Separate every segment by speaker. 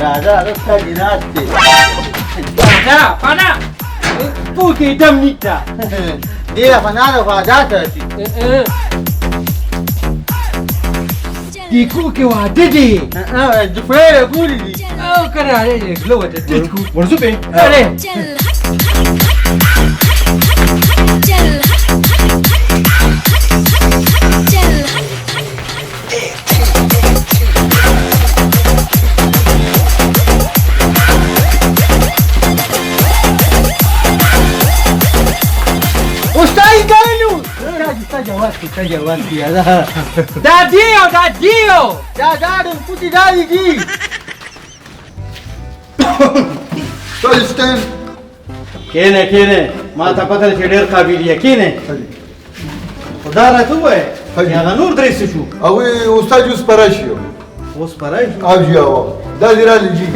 Speaker 1: राजा रस्ता दिनाते
Speaker 2: Pana! Puki damnita!
Speaker 1: Dia panada vajata ti.
Speaker 2: Di kuki wa didi!
Speaker 1: Dufre guri.
Speaker 2: Oh, kana ne glow da didku.
Speaker 3: Warzupe.
Speaker 2: Ale!
Speaker 1: Ustai ganu. Está jawati ada.
Speaker 2: Da Dio!
Speaker 1: Da dum puti dali di.
Speaker 3: Tolsten.
Speaker 4: Kene माता पता है डेढ़ काबिल है किने खुदा रहा तू है या नूर ड्रेस शू
Speaker 3: अवे उस्ताद उस परशियो
Speaker 4: उस पर है
Speaker 3: अब जाओ दादिरा लीजी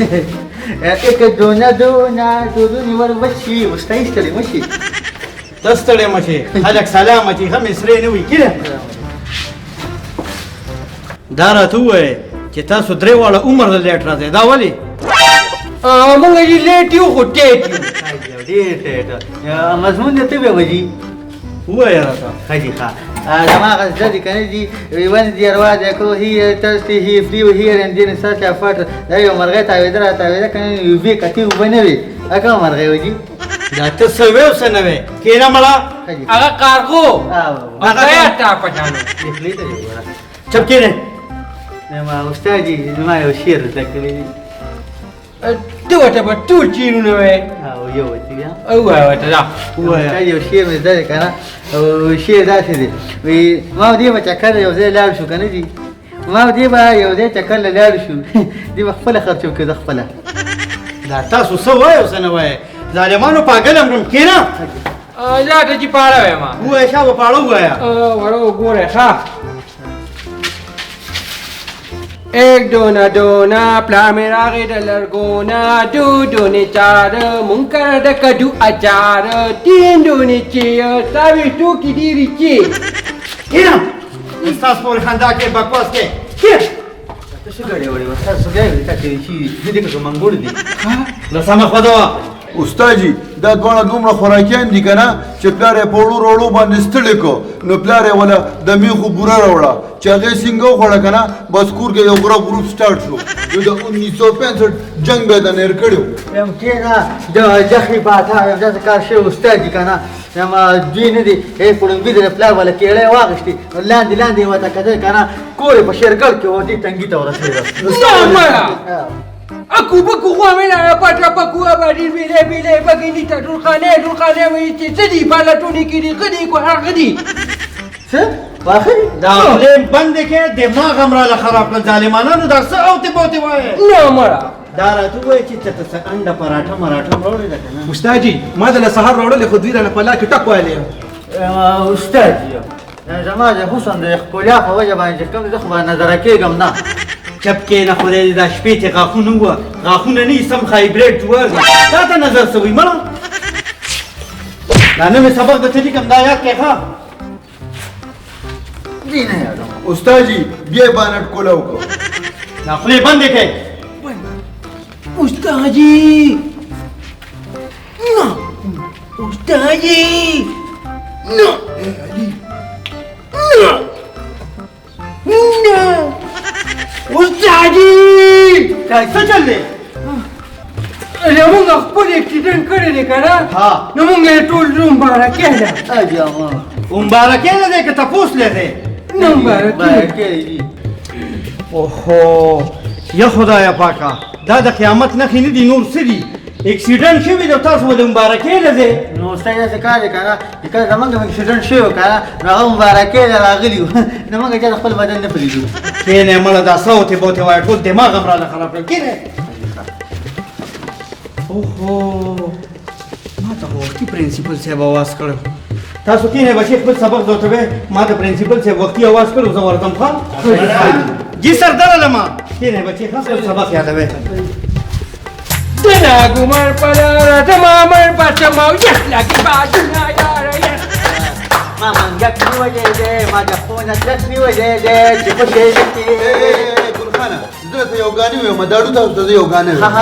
Speaker 1: एक दोनी वर बच्ची ustai stali mashi.
Speaker 4: दस तड़े मचे अलग सलाम मची हम इसरे ने हुई किने दारा तू है चिता सुधरे वाला उम्र लेट रहा है दावली
Speaker 2: Mong ji let you ko tet.
Speaker 1: Ya mazmun ne tebe waji.
Speaker 4: हुआ यार था
Speaker 1: Haji kha. Lama qasdi kan ji wan di arwada ko hi tasti hi free here and then sa ka fat ayo margai ta kan yubi kati ubanawi aka margai waji.
Speaker 4: या तो सवे उसे नवे केना मला
Speaker 1: Haji.
Speaker 2: Aga kargo. Agaya ta pachano.
Speaker 1: Ifli to ji.
Speaker 4: जब केने
Speaker 1: Ma ustaji ma yo shir takli.
Speaker 2: Tu wata ba tu chinu ne we.
Speaker 1: Yo waji ya.
Speaker 2: Uwa wata da.
Speaker 1: Huwa yo shir me da kana shir da shi we ma di ba chakar yo zai lar shu kana ji. Ma di ba yo zai chakar lar shu. Di ba khfala kharchu ke khfala.
Speaker 4: لا تاسو سوای اوس نه وای ظالمانو پاگل امرم کینا
Speaker 2: Ja ta ji para we ma.
Speaker 4: هو شا و پاړو وایا
Speaker 2: Waro gore ha. Ek dona pla mera ge da largona du ne char munkar da kadu achar tin du ne che sabi tu ki diri che.
Speaker 4: کینا استاس پور خندا کې بکواس کې کی
Speaker 1: څه غړې وړې وستا سګای تا کې شي دې کې منګور دي
Speaker 4: نو سم خدا
Speaker 3: استاد جی دا دوه دومره خوراکیان دي کنه چې پلار په وړو وړو باندې ستړي کو نو پلار ولا د میخو بوره راوړه چې هغه څنګه خوړه کنه بس کور کې یو ګروپ سٹارټ شو د 1965 جنگ به د نیر کړو
Speaker 1: یم کېنا د ځخري باتا د کار شي استاد کنه یم دین دي هي پړم دې پلا ولا کېړې واغشتي لاندې وته کده کنه کور په شرګل کې ودی تنګي ته ورسېده
Speaker 2: Aku baku gua mena patra baku abadi bile begini tak dulkane mesti sedih pala tu ni kiri kedi ko hargadi.
Speaker 1: څه واخري
Speaker 4: دا لیم بند کې دماغ امره له خراب کړ ظالمانو دا څه او ته بوته وای
Speaker 2: No mara.
Speaker 4: دا راته وای چې ته څه انډه پراټه مراټه وروړي دا کنه
Speaker 5: استاد جی ما د سهار وړل خو دوی نه پلا کې ټک وایلی
Speaker 1: استاد زما د حسن د خپلیا په وجه باندې کوم زه خو نظر کېږم نه
Speaker 4: چپ کې نه خوري دا شپې ته غاخونه و غاخونه نه سم هایبریډ جوړ دا ته نظر سوي مړه دا نه سبق د تلې کوم دا یاد کې ښا
Speaker 1: دینه یادم
Speaker 3: استاد جی بیا باندې کولاو کو
Speaker 4: دا خپل باندې کې
Speaker 2: Ustaz ji. No. Ustaz ji. No. No. No. Ustaz ji.
Speaker 4: دا څه چل دی
Speaker 2: Moong خپل اکسیډنټ کړی دی کنه
Speaker 4: ها
Speaker 2: نو موږ ټول روم بارا کېده
Speaker 1: اجي ما
Speaker 4: مبارکه نه کې تاسو لته
Speaker 2: نو بارا
Speaker 1: کېږي
Speaker 4: اوهو یا خدایا پاکا دا د قیامت نه خینې دي نور سړي اکسیډنټ شوی د تاسو د مبارکه لته
Speaker 1: نو استاد څه کار کنه کله زمونږ اکسیډنټ شو کنه نو مبارکه راغلی نو موږ چې خپل بدن نه پریږدو
Speaker 4: کینه مړه دا صوت بوته وای ټول دماغ امره له خراب کړ کینه اوهو ما ته وختي پرنسپل صاحب आवाज کړو تاسو کینه بچی خپل سبق دوته ما ته پرنسپل صاحب وختي आवाज کړو زه ورتم خان جی سردار علما کینه بچی خپل سبق یادوي
Speaker 2: Dana gumar pada rata mamar baca mau ya lagi baju
Speaker 1: ما منګک نیولې دی ما د خونه ترک نیولې دی چې خوشحالي کې
Speaker 3: ګلخانه زه ته یو غانې وایم داړو تاسو ته یو غانې
Speaker 1: ها، ها،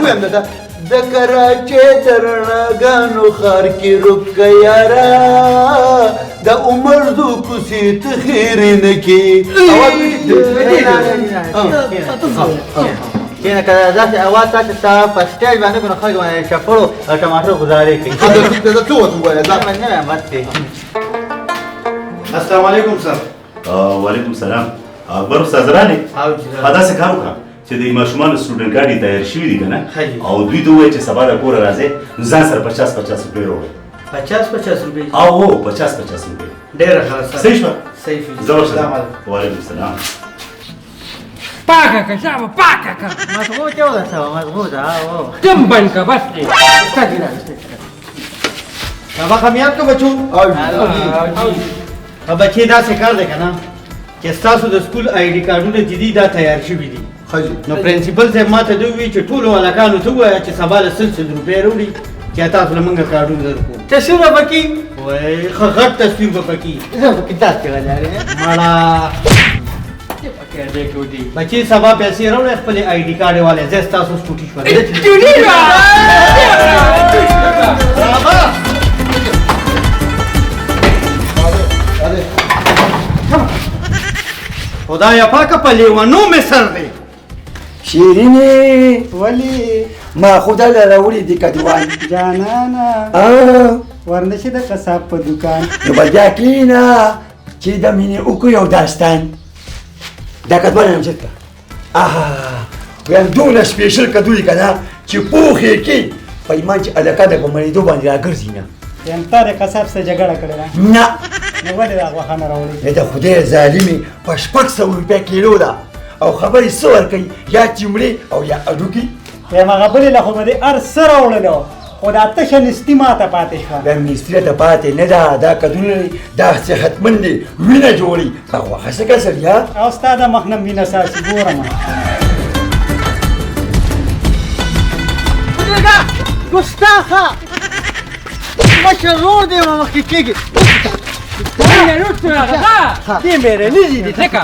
Speaker 3: وایم دا د کراچۍ درنګانو خار کې رک یارا د عمر دو کوسې ته خیر نه کې
Speaker 1: کینه که داسې اواز تاسو ته په سټیج باندې کو نو خلک باندې چپړو او ټماټر گزارې کوي
Speaker 3: دا څه وته وایي دا
Speaker 1: دا نه مت دی
Speaker 4: السلام علیکم سر
Speaker 6: وعلیکم السلام اکبر استاد رانه دا څه کار وکړه چې د ماشومان سټوډنټ ګاډي تیار شوی دي کنه او دوی دوی چې سبا د کور راځي ځان سره 50 روپۍ وروړي
Speaker 4: 50 روپۍ
Speaker 6: او 50 روپۍ
Speaker 4: ډېر ښه
Speaker 6: صحیح شو
Speaker 4: صحیح
Speaker 6: زور سلام وعلیکم السلام
Speaker 2: پاکه که شابه پاکه که
Speaker 1: مضغوط یو ده سوا مضغوط او
Speaker 2: دمبن که بس دی
Speaker 4: سبق هم یاد که بچو بچې داسې کار دی که نه چې ستاسو د سکول آی ډي کارډونه چې دي دا تیار شوي دي نو پرنسپل صاحب ما ته دا ووایي چې ټولو هلکانو ته ووایه چې سبا له 100 روپۍ راوړي چې تاسو له موږ کارډونه درکړو
Speaker 1: تصویر به پکې
Speaker 4: وایي ښه غټ تصویر به پکې
Speaker 1: زه پکې داسې ولاړ
Speaker 4: مړه بچې سبا پیسې راوړئ خپلې آی ډي کارډ یې والئ زه ستاسو سکوټي خدایا پاکه په لیونو مې سر دی
Speaker 7: شیرینې
Speaker 4: ولې
Speaker 7: ما خدا له راوړي دي کډوان
Speaker 4: جانانه ورنشي د قصاب په دکان
Speaker 7: نو بیا کینا چې د مینې وکړو یو داستان دا کډوان هم چېرته ویم دومره سپېشل کدو دي که نه چې پوخ یې کې په ایمان چې هلکه د په مړېدو باندې راګرځي نه
Speaker 4: یم تا د قصاب سره جګړه کړې ده
Speaker 7: نه
Speaker 4: نو ولې دا غوښه نه راوړې
Speaker 7: د خدای ظالمې په 600 روپۍ کیلو ده او خبرې څه ورکوي یا چمړې او یا اډوکي
Speaker 4: یم هغه بلې له خو به دې هر څه راوړلو خو دا تشه نستي ماته پاتې شوه
Speaker 7: دا مستری ته پاتې نه ده دا کدونه دي دا صحتمند دي وینه جوړي په غوښه څه کسر یا
Speaker 4: او ستا د مخ نه مینه ساسي ګورم
Speaker 1: ګستاخه مشر رور دی ما مخکې کېږي
Speaker 2: دې مېره نه دي ځکه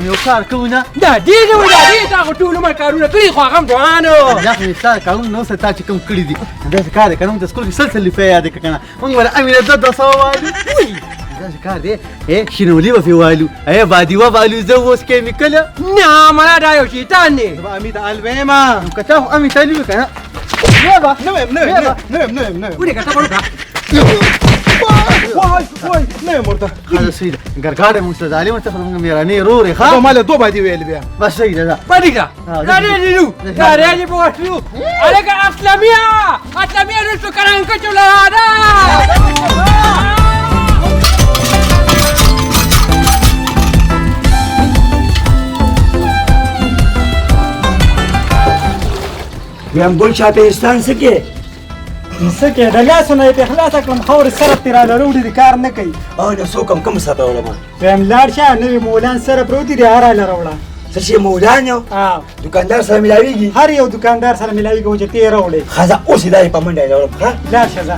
Speaker 1: یو کار کوو نه
Speaker 2: دا دې نه وي دا دې تا خو ټول عمر کارونه کړي خو هغه هم ځوانو
Speaker 1: دا خو ستا کارونه نو څه تا چې کوم کړي دي داسې کار دی که نه موږ د سکول کې سل روپۍ یادې کړه که نه موږ به د امینه 200 والو داسې کار دی شینولي به پرې والو بادیوه بالو زه اوس کیمیکل
Speaker 2: نه مړه دا یو شیطان دی
Speaker 4: زه به امي ته ال ویمه
Speaker 1: که تا خو امي تلي وي که نه
Speaker 4: نه ویم
Speaker 2: ولې که ته وړوکه
Speaker 4: وای نه یم ورته
Speaker 1: خلاص صحیح ده ګرګاډی موږ سره ظالم ورته خو زموږ مېرانې رور یې ښه
Speaker 4: ما له 2 باندې ویل بیا
Speaker 1: بس صحیح ده
Speaker 2: پدې دا دې نو دا دې په وښلو الګا اسلامیا رسو کران کچولا دا
Speaker 7: ویم بل چاپېستان څه کې
Speaker 4: څه کې د لاسونه یې پې خلاصه کړم خاورې سرف ترې راله راوړي دي کار نه کوي
Speaker 7: او نو څوک هم کوم ساته وړمه
Speaker 4: ویم لاړ شه نوي مولان سره پروت دي هغه راله راوړه
Speaker 7: څه چې مولان یو دکاندار سره ملاویږي
Speaker 4: هر یو دکاندار سره ملاویږي چې ته یې راوړې
Speaker 7: ښځه اوس یې دا یې په منډه یې راوړم ښه
Speaker 4: لاړ شه ځه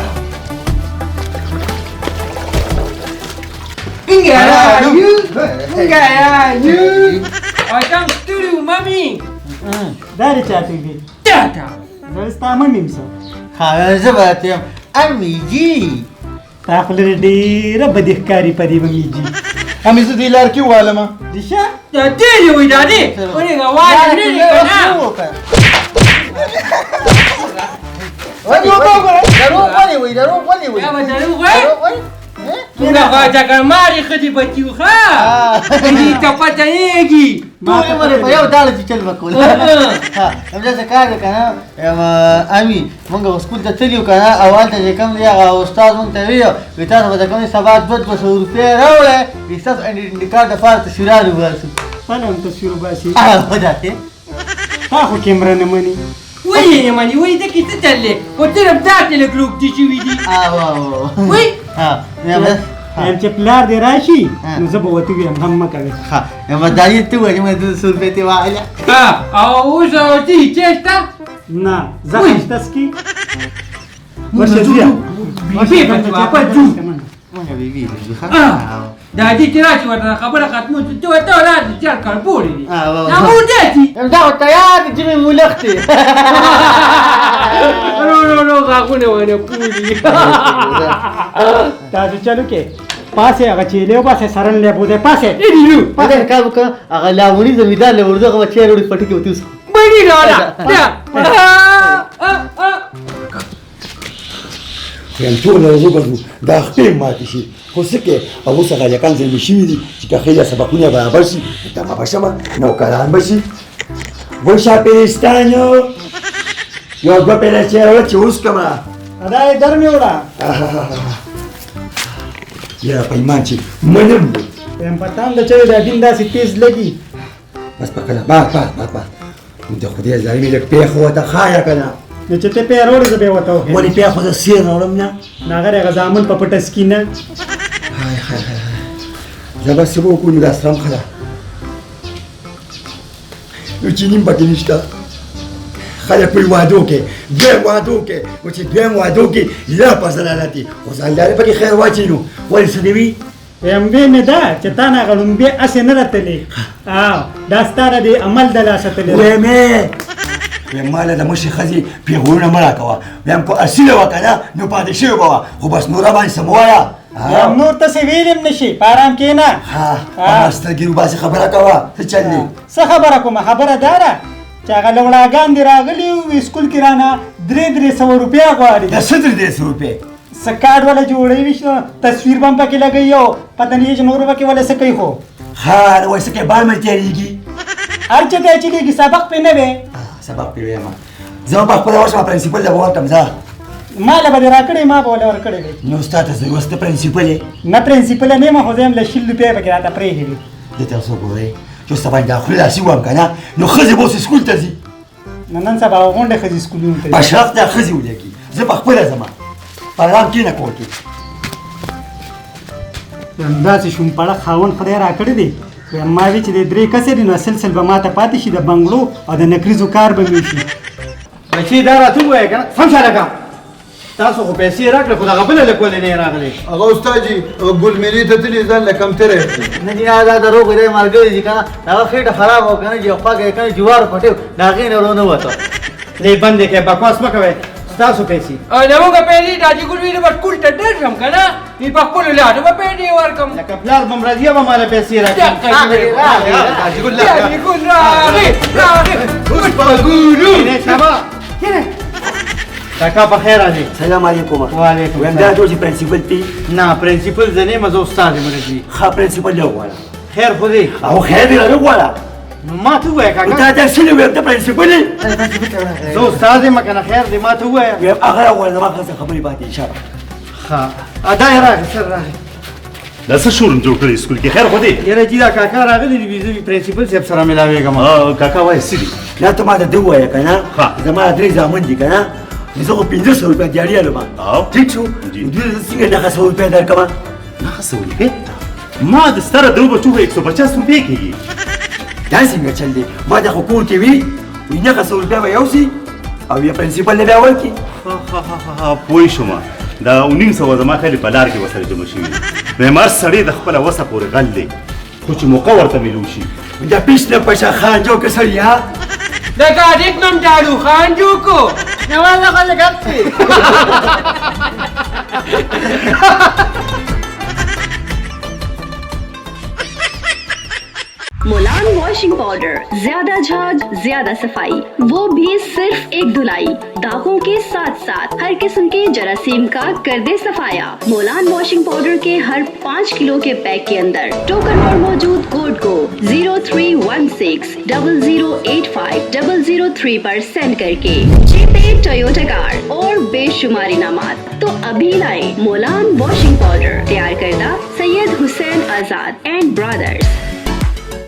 Speaker 2: Ayam studio mami.
Speaker 4: دا دې چاته دي
Speaker 2: Tata.
Speaker 4: زه ستا ممې یم څه
Speaker 1: ها زه به راته یم امي جي
Speaker 4: تا خو لرې ډېره بدې ښکاري په دې ممې جي
Speaker 3: همې زه دې لار کې والمه
Speaker 4: دیشه
Speaker 2: Da dili wi da di. Oni ga wa ni ni kana.
Speaker 1: درو ولې وي درو ولې وي
Speaker 2: Ya ba daru wa. Tuna ga jaga mari khadi batiu kha. Ni ta patayegi.
Speaker 1: ټول عمر په یو ډاله چې چل وکول ها همدا کار وکړه امي مونږ سکول ته تللیو کنه او هلته چې کوم دی هغه استاد مونږ ته ویل وي تاسو به د کومې سبا 200 روپۍ راوړئ ستاسو آیډنټي کارډ دپاره تصویرات وباسو
Speaker 4: پله هم تصویر وباسي
Speaker 1: هغه داسې
Speaker 4: تا خو کیمره نه مني
Speaker 2: Wai ne mani wai da ki talle. Ko tira da tele group di chi widi. Wai.
Speaker 1: ها
Speaker 4: یم چې پلار دې راشي نو زه به ورته ویم هم مه کوې
Speaker 1: ها یم دایې ته وایي موږ 200 روپۍ ته وایله
Speaker 2: Ha, au so ti chesta.
Speaker 4: نه زه خشته سکي ورشه ځه
Speaker 2: Bibi pa tu apa tu.
Speaker 1: مې بیبي
Speaker 2: دا دې چې راشي ورته خبره ختمه شوه چې ورته ولاړ شي چار کربوړي دي
Speaker 1: آه،
Speaker 2: دا مو دې
Speaker 1: دا خو تیار دي چې مې مولخ دي
Speaker 2: نو غاښونه ونه پولي
Speaker 4: تاسو چلو کې پاسه هغه چیلې او پاسه سرن له بوده پاسه
Speaker 1: پدې کار وکړه هغه لاونی زمیدار له ورده هغه چیر وړي پټي کې وتی اوس
Speaker 2: بني لالا
Speaker 7: خیام ټول ورځو ګرځو دا خپې ماتې شي خو څه کې او اوس هغه هلکان زلمي شوي دي چې که خیله سبقونه برابر شي دمه به شمه نوکران به شي وای شاپېرستانو یو دوه پیله چیرې وړه چې اوس کمه
Speaker 4: ادا یې درمې وړه
Speaker 7: یاره پیمان چې منم دی
Speaker 4: هم پتان د چای د دین داسې تیز لګي
Speaker 7: بس پکړه بس د خدای زاري مې لږ پیښ وته خایا کنه
Speaker 4: نو چې ته پې وروړې زه به وته وکړم
Speaker 7: ولې پیښ وته سیر راوړم نه
Speaker 4: ناغره غزامن په پټه سکینه
Speaker 7: هاي زه به سبو کوم د اسلام خلا نو چې نیم پکې نشته خلک په وادو کې دویم وادو کې و چې دویم وادو کې لا پسلالتي خو ځاندارې پکې خیر واچینو ولې څه دی وي
Speaker 4: یم به مې دا چې تا نه غړم به اسې نه راتلې دا ستاره دی عمل د لاسه تللی
Speaker 7: وې مې ماله د مشي خزي پیغورونه مړه کوه ویم کو اصله وکړه نو پاتې شوی بابا خو بس نور باندې سموایا
Speaker 4: یم نور ته سی ویلم نشي پارام کې نه
Speaker 7: ها سترګې باسي خبره کوه څه چلې
Speaker 4: څه خبره کومه خبره داره چې هغه لوړاګان دی راغلي وي سکول کې رانه 300 روپیا غواړي
Speaker 7: د 300 روپیا
Speaker 4: سکاډ ولا جوړوي وشو تصویر بم پکې لګي یو پته نه چې نور پکې ولا څه کوي خو
Speaker 7: ها نو وایي څه بار مې تیریږي
Speaker 4: هر چې ته چې لګي سبق په نه وي
Speaker 7: سبق په ویما زه په خپل ورسره پرنسپل له وټم ځه
Speaker 4: ما له بده راکړې ما بوله ور کړې
Speaker 7: نو استاد زه وسته پرنسپل
Speaker 4: نه پرنسپل نه ما خو زم له شل روپیا پکې راته پرې هېږي
Speaker 7: د تاسو ګورې چې سبا داخله راشي وام کنه نو خزي بوس سکول ته ځي
Speaker 4: نن سبا غونډه خزي سکولونو ته
Speaker 7: بشرف ته خزي ولګي زه په خپل زما پرام کې نه کوټي
Speaker 4: انداز شوم پړه خاون خدای را کړی دی ما وی چې د درې کسې دي نو سلسل به ماته پاتې شي د بنگلو او د نکریزو کار به مې شي
Speaker 1: بچی دا راته وایه کنه سم شاله کا تاسو خو پیسې راکړه خو دغه بل له کولې نه راغلي
Speaker 3: هغه استاد جی ګل ملي ته تللی ځان له کم تیرې
Speaker 1: نه دی دا دروغ دی مارګری دي کنه هغه خېټه خراب او کنه چې خواږه کنه جوار پټو ناغې نه ورونه وته
Speaker 4: دې بندې کې بکواس مکوي تاسو پیسې
Speaker 2: او دموږه پیسې دا چې ګل ویل بس کول ته ډېر شم کنه نی په خپل لاډ به پیسې ورکم
Speaker 4: لکه پلار بم راځي به مال پیسې راکړي
Speaker 2: ګل راغی اوس په ګورو
Speaker 4: نه سبا کاکا په خیر راځي
Speaker 7: سلام علیکم
Speaker 4: وعلیکم
Speaker 7: ویم دا ټول پرنسپل تی
Speaker 4: نه پرنسپل زنه مزه استاد مرجي
Speaker 7: ښه پرنسپل یو والا
Speaker 4: خیر خو دې
Speaker 7: او خیر دی له والا
Speaker 4: نو ما ته وای کاکا
Speaker 7: تا دا سلی ویم ته پرنسپل
Speaker 4: زه استاد یم کنه خیر دې ما ته وای
Speaker 7: ویم هغه والا ما خاصه خبرې پاتې ان شاء الله
Speaker 4: ها ادا یې راغی سر راغی
Speaker 6: دا څه شورم جوړ کړی سکول کې خیر خو دې
Speaker 4: یره چې دا کاکا راغلی دی زه پرنسپل صاحب سره ملاویږم
Speaker 6: کاکا وایي سړي
Speaker 7: لا ته ما ته دی وای کنه
Speaker 6: ها.
Speaker 7: زما درې ځامن دي کنه زه خو 500 روپیا دیاري علم
Speaker 6: او
Speaker 7: ٹھیک شو
Speaker 6: جی.
Speaker 7: دوی څنګه دا 100 روپیا درکم
Speaker 6: نه څه ولې ما د ستاره درو بچو 150 روپۍ کېږي
Speaker 7: دا څنګه چل دی ما د حکومت وی وینه 100 روپیا به یوسي او یا پرنسپل نه بیا ورکی
Speaker 6: پوه شوم دا 1900 زما خالي په لار کې وسره جمع شوي معمار سړی د خپله وسه پورې غل دی خو چې موقع ورته میلو شي
Speaker 7: دا پیشنه پشا خان جو کسړیا
Speaker 2: دا ګاډیک نوم جادو خان جو کو
Speaker 1: نواله خلک هڅه
Speaker 8: Mulan washing powder, ज्यादा झाग ज्यादा सफाई, वो भी सिर्फ एक धुलाई। दागों के साथ साथ हर किस्म के जरासीम का कर दे सफाया। मुलान वॉशिंग पाउडर के हर 5 किलो के पैक के अंदर टोकन और मौजूद कोड को 03160085 003 पर सेंड करके जीते टोयोटा कार और बेशुमार इनामात। तो अभी लाएं मुलान वॉशिंग पाउडर, तैयार करदा सैयद हुसैन आजाद एंड ब्रदर्स।